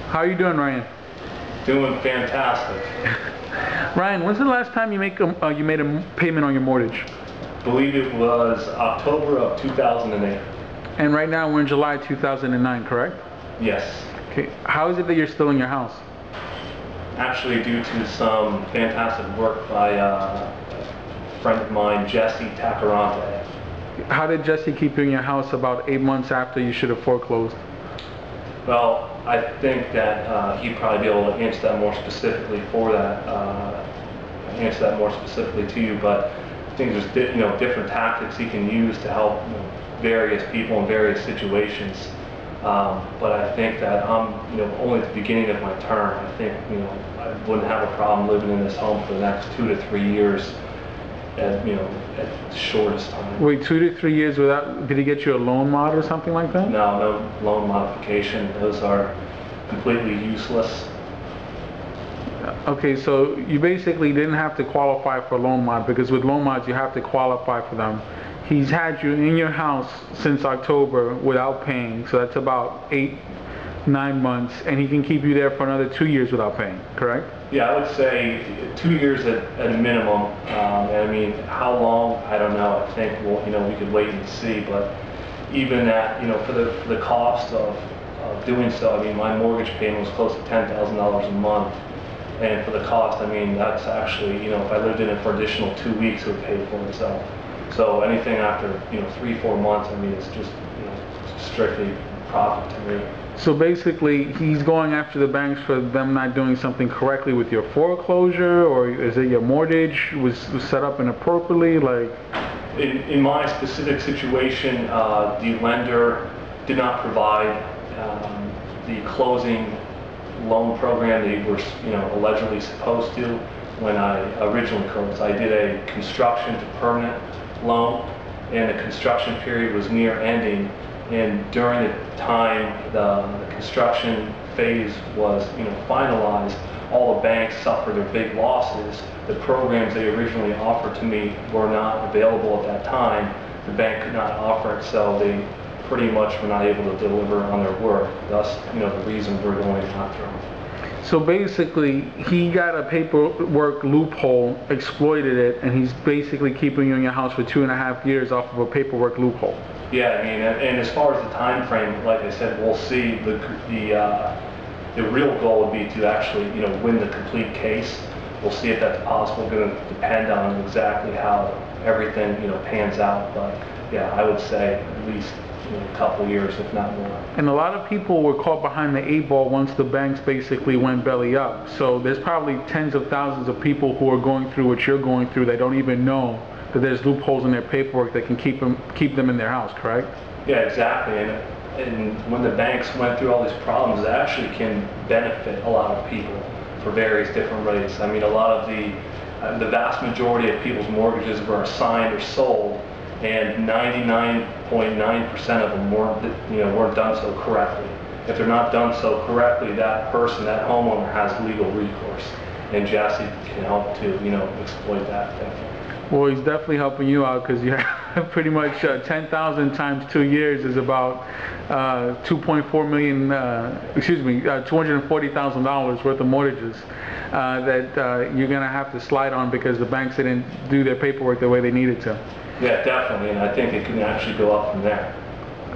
How are you doing, Ryan? Doing fantastic. Ryan, when's the last time you made a payment on your mortgage? I believe it was October of 2008. And right now we're in July 2009, correct? Yes. Okay. How is it that you're still in your house? Actually, due to some fantastic work by a friend of mine, Jesse Tacarante. How did Jesse keep you in your house about 8 months after you should have foreclosed? Well, I think that he'd probably be able to answer that more specifically to you, but I think there's different tactics he can use to help various people in various situations. But I think that I'm only at the beginning of my term. I think I wouldn't have a problem living in this home for the next 2 to 3 years at the shortest time. Wait, 2 to 3 years without? Did he get you a loan mod or something like that? No loan modification. Those are completely useless. Okay, so you basically didn't have to qualify for loan mod, because with loan mods you have to qualify for them. He's had you in your house since October without paying, so that's about 8-9 months, and he can keep you there for another 2 years without paying, correct? Yeah, I would say 2 years at a minimum. And I mean, how long? I don't know. I think we could wait and see. But even at for the cost of doing so, I mean, my mortgage payment was close to $10,000 a month, and for the cost, I mean, that's actually if I lived in it for additional 2 weeks, it would pay for itself. So anything after 3-4 months, I mean, it's just strictly profit to me. So basically, he's going after the banks for them not doing something correctly with your foreclosure, or is it your mortgage was set up inappropriately? Like, in my specific situation, the lender did not provide the closing loan program they were allegedly supposed to when I originally closed. I did a construction to permanent loan, and the construction period was near ending. And during the time the construction phase was finalized, all the banks suffered their big losses. The programs they originally offered to me were not available at that time. The bank could not offer it, so they pretty much were not able to deliver on their work. Thus, the reason we're going after them. so basically, he got a paperwork loophole, exploited it, and he's basically keeping you in your house for 2.5 years off of a paperwork loophole. Yeah, I mean, and as far as the time frame, like I said, we'll see. The real goal would be to actually, win the complete case. We'll see if that's possible. Going to depend on exactly how everything, pans out. But yeah, I would say at least a couple years, if not more. And a lot of people were caught behind the 8 ball once the banks basically went belly up. So there's probably tens of thousands of people who are going through what you're going through. They don't even know that there's loopholes in their paperwork that can keep them in their house, correct? Yeah, exactly. And when the banks went through all these problems, it actually can benefit a lot of people for various different rates. I mean, a lot of the vast majority of people's mortgages were assigned or sold, and 99.9% of them weren't done so correctly. If they're not done so correctly, that person, that homeowner, has legal recourse, and Jesse can help to exploit that. Definitely. Well, he's definitely helping you out, because you have pretty much 10,000 times 2 years is about $2.4 million, $240,000 worth of mortgages that you're going to have to slide on because the banks didn't do their paperwork the way they needed to. Yeah, definitely, and I think it can actually go up from there.